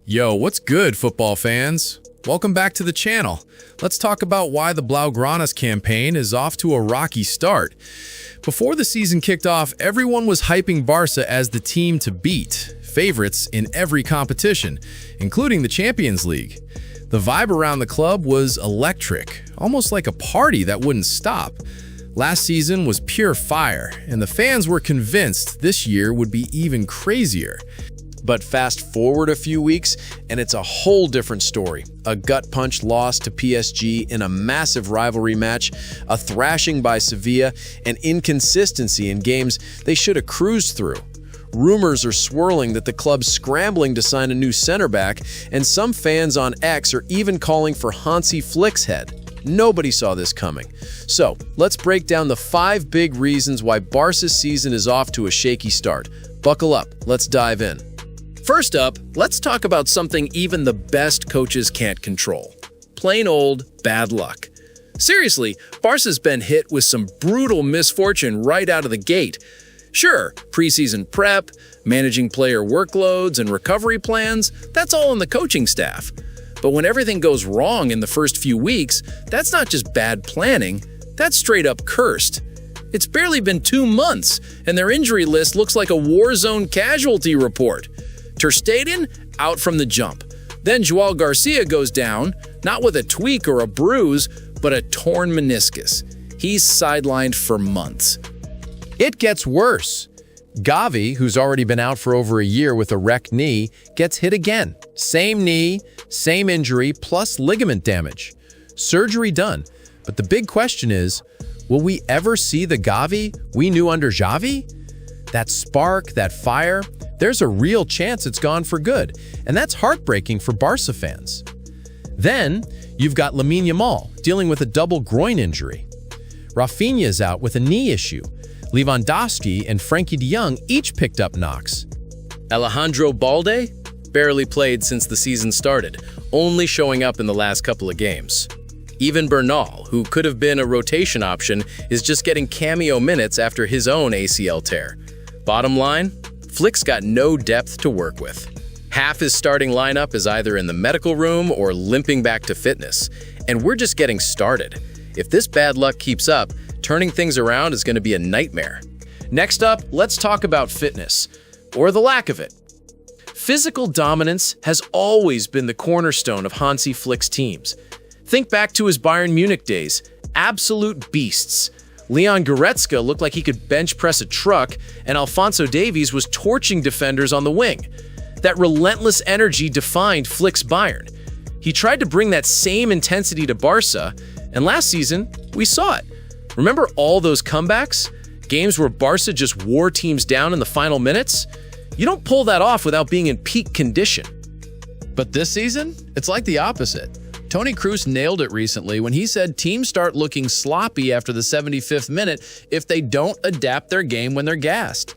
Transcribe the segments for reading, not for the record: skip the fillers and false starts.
Yo, what's good, football fans? Welcome back to the channel. Let's talk about why the Blaugranas campaign is off to a rocky start. Before the season kicked off, everyone was hyping Barca as the team to beat, favorites in every competition, including the Champions League. The vibe around the club was electric, almost like a party that wouldn't stop. Last season was pure fire, and the fans were convinced this year would be even crazier. But fast forward a few weeks, and it's a whole different story. A gut-punch loss to PSG in a massive rivalry match, a thrashing by Sevilla, and inconsistency in games they should have cruised through. Rumors are swirling that the club's scrambling to sign a new center back, and some fans on X are even calling for Hansi Flick's head. Nobody saw this coming. So, let's break down the 5 big reasons why Barca's season is off to a shaky start. Buckle up, let's dive in. First up, let's talk about something even the best coaches can't control. Plain old bad luck. Seriously, Barca's been hit with some brutal misfortune right out of the gate. Sure, preseason prep, managing player workloads, and recovery plans, that's all on the coaching staff. But when everything goes wrong in the first few weeks, that's not just bad planning, that's straight up cursed. It's barely been 2 months, and their injury list looks like a war zone casualty report. Ter Stegen, out from the jump. Then Joao Garcia goes down, not with a tweak or a bruise, but a torn meniscus. He's sidelined for months. It gets worse. Gavi, who's already been out for over a year with a wrecked knee, gets hit again. Same knee, same injury, plus ligament damage. Surgery done. But the big question is, will we ever see the Gavi we knew under Xavi? That spark, that fire, there's a real chance it's gone for good, and that's heartbreaking for Barca fans. Then, you've got Lamine Yamal dealing with a double groin injury. Rafinha's out with a knee issue. Lewandowski and Frankie de Jong each picked up knocks. Alejandro Balde? Barely played since the season started, only showing up in the last couple of games. Even Bernal, who could have been a rotation option, is just getting cameo minutes after his own ACL tear. Bottom line, Flick's got no depth to work with. Half his starting lineup is either in the medical room or limping back to fitness, and we're just getting started. If this bad luck keeps up, turning things around is going to be a nightmare. Next up, let's talk about fitness, or the lack of it. Physical dominance has always been the cornerstone of Hansi Flick's teams. Think back to his Bayern Munich days, absolute beasts. Leon Goretzka looked like he could bench press a truck, and Alphonso Davies was torching defenders on the wing. That relentless energy defined Flick's Bayern. He tried to bring that same intensity to Barca, and last season, we saw it. Remember all those comebacks? Games where Barca just wore teams down in the final minutes? You don't pull that off without being in peak condition. But this season, it's like the opposite. Toni Kroos nailed it recently when he said teams start looking sloppy after the 75th minute if they don't adapt their game when they're gassed.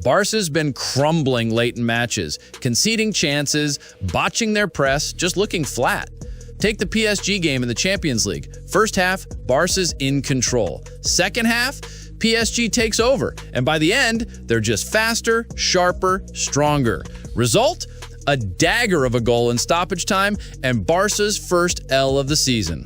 Barca's been crumbling late in matches, conceding chances, botching their press, just looking flat. Take the PSG game in the Champions League. First half, Barca's in control. Second half, PSG takes over, and by the end, they're just faster, sharper, stronger. Result? A dagger of a goal in stoppage time and Barca's first L of the season.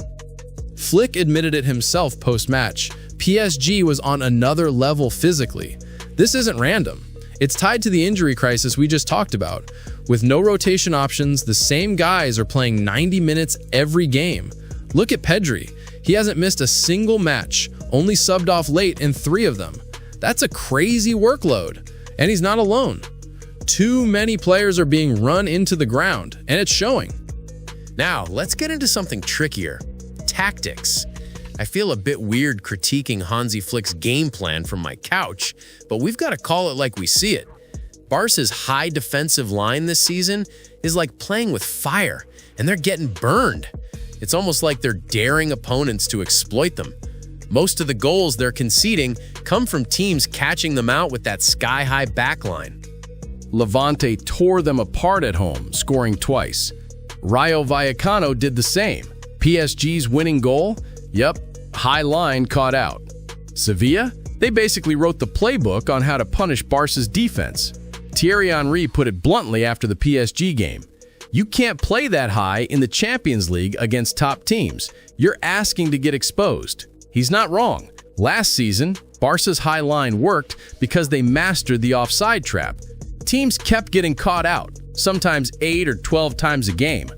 Flick admitted it himself post-match. PSG was on another level physically. This isn't random. It's tied to the injury crisis we just talked about. With no rotation options, the same guys are playing 90 minutes every game. Look at Pedri. He hasn't missed a single match, only subbed off late in 3 of them. That's a crazy workload. And he's not alone. Too many players are being run into the ground, and it's showing. Now, let's get into something trickier. Tactics. I feel a bit weird critiquing Hansi Flick's game plan from my couch, but we've got to call it like we see it. Barca's high defensive line this season is like playing with fire, and they're getting burned. It's almost like they're daring opponents to exploit them. Most of the goals they're conceding come from teams catching them out with that sky-high backline. Levante tore them apart at home, scoring twice. Rayo Vallecano did the same. PSG's winning goal? Yep, high line caught out. Sevilla? They basically wrote the playbook on how to punish Barca's defense. Thierry Henry put it bluntly after the PSG game. You can't play that high in the Champions League against top teams. You're asking to get exposed. He's not wrong. Last season, Barca's high line worked because they mastered the offside trap. Teams kept getting caught out, sometimes 8 or 12 times a game.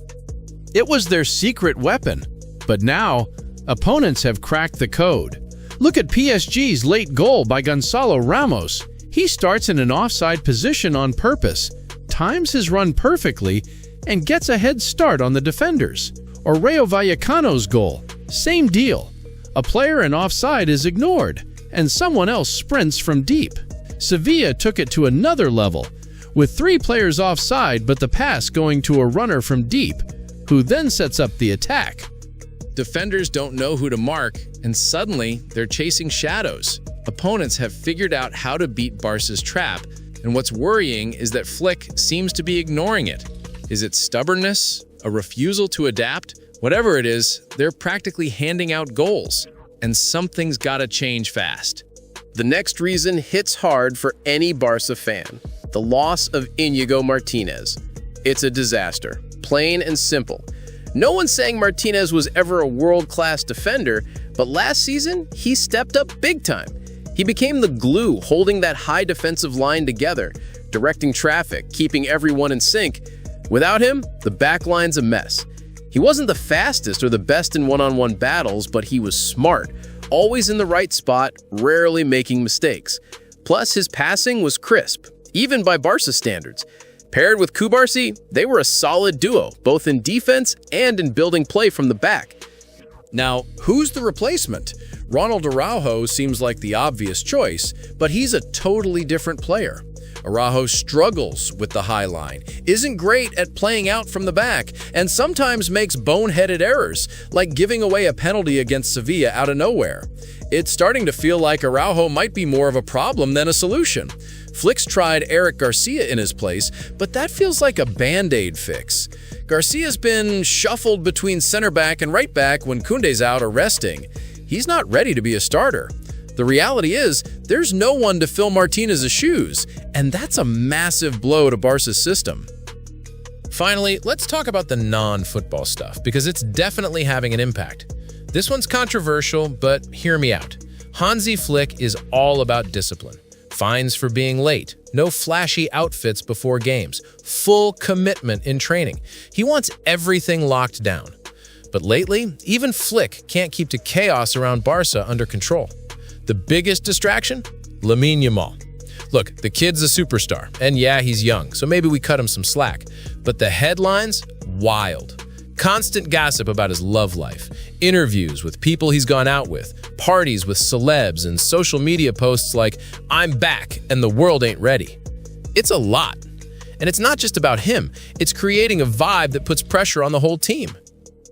It was their secret weapon. But now, opponents have cracked the code. Look at PSG's late goal by Gonzalo Ramos. He starts in an offside position on purpose, times his run perfectly, and gets a head start on the defenders. Or Rayo Vallecano's goal, same deal. A player in offside is ignored, and someone else sprints from deep. Sevilla took it to another level, with 3 players offside but the pass going to a runner from deep, who then sets up the attack. Defenders don't know who to mark, and suddenly they're chasing shadows. Opponents have figured out how to beat Barca's trap, and what's worrying is that Flick seems to be ignoring it. Is it stubbornness? A refusal to adapt? Whatever it is, they're practically handing out goals, and something's gotta change fast. The next reason hits hard for any Barca fan: the loss of Íñigo Martínez. It's a disaster, plain and simple. No one's saying Martinez was ever a world-class defender, but last season, he stepped up big time. He became the glue holding that high defensive line together, directing traffic, keeping everyone in sync. Without him, the back line's a mess. He wasn't the fastest or the best in one-on-one battles, but he was smart, always in the right spot, rarely making mistakes. Plus, his passing was crisp, even by Barca standards. Paired with Cubarsí, they were a solid duo, both in defense and in building play from the back. Now, who's the replacement? Ronald Araujo seems like the obvious choice, but he's a totally different player. Araujo struggles with the high line, isn't great at playing out from the back, and sometimes makes boneheaded errors, like giving away a penalty against Sevilla out of nowhere. It's starting to feel like Araujo might be more of a problem than a solution. Flick's tried Eric Garcia in his place, but that feels like a Band-Aid fix. Garcia's been shuffled between center back and right back when Koundé's out or resting. He's not ready to be a starter. The reality is, there's no one to fill Martinez's shoes, and that's a massive blow to Barca's system. Finally, let's talk about the non-football stuff, because it's definitely having an impact. This one's controversial, but hear me out. Hansi Flick is all about discipline. Fines for being late, no flashy outfits before games, full commitment in training. He wants everything locked down. But lately, even Flick can't keep the chaos around Barca under control. The biggest distraction? Lamine Yamal. Look, the kid's a superstar, and yeah, he's young, so maybe we cut him some slack. But the headlines? Wild. Constant gossip about his love life, interviews with people he's gone out with, parties with celebs, and social media posts like, "I'm back and the world ain't ready." It's a lot. And it's not just about him, it's creating a vibe that puts pressure on the whole team.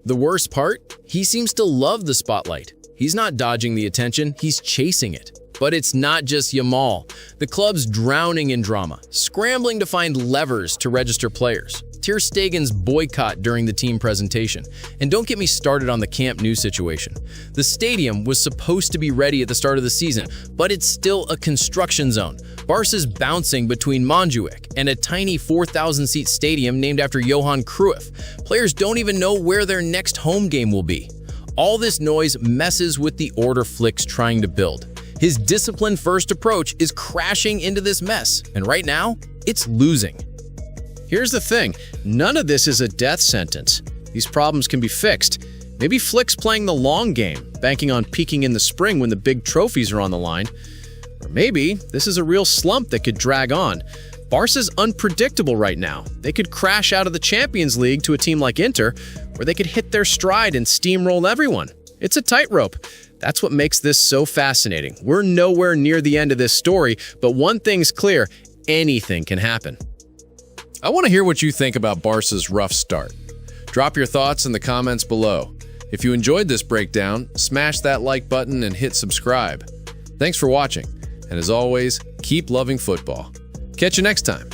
The worst part? He seems to love the spotlight. He's not dodging the attention, he's chasing it. But it's not just Yamal. The club's drowning in drama, scrambling to find levers to register players. Ter Stegen's boycott during the team presentation. And don't get me started on the Camp Nou situation. The stadium was supposed to be ready at the start of the season, but it's still a construction zone. Barca's bouncing between Montjuic and a tiny 4,000-seat stadium named after Johan Cruyff. Players don't even know where their next home game will be. All this noise messes with the order Flick's trying to build. His discipline-first approach is crashing into this mess, and right now, it's losing. Here's the thing, none of this is a death sentence. These problems can be fixed. Maybe Flick's playing the long game, banking on peaking in the spring when the big trophies are on the line. Or maybe this is a real slump that could drag on. Barca's unpredictable right now. They could crash out of the Champions League to a team like Inter, or they could hit their stride and steamroll everyone. It's a tightrope. That's what makes this so fascinating. We're nowhere near the end of this story, but one thing's clear, anything can happen. I want to hear what you think about Barca's rough start. Drop your thoughts in the comments below. If you enjoyed this breakdown, smash that like button and hit subscribe. Thanks for watching, and as always, keep loving football. Catch you next time.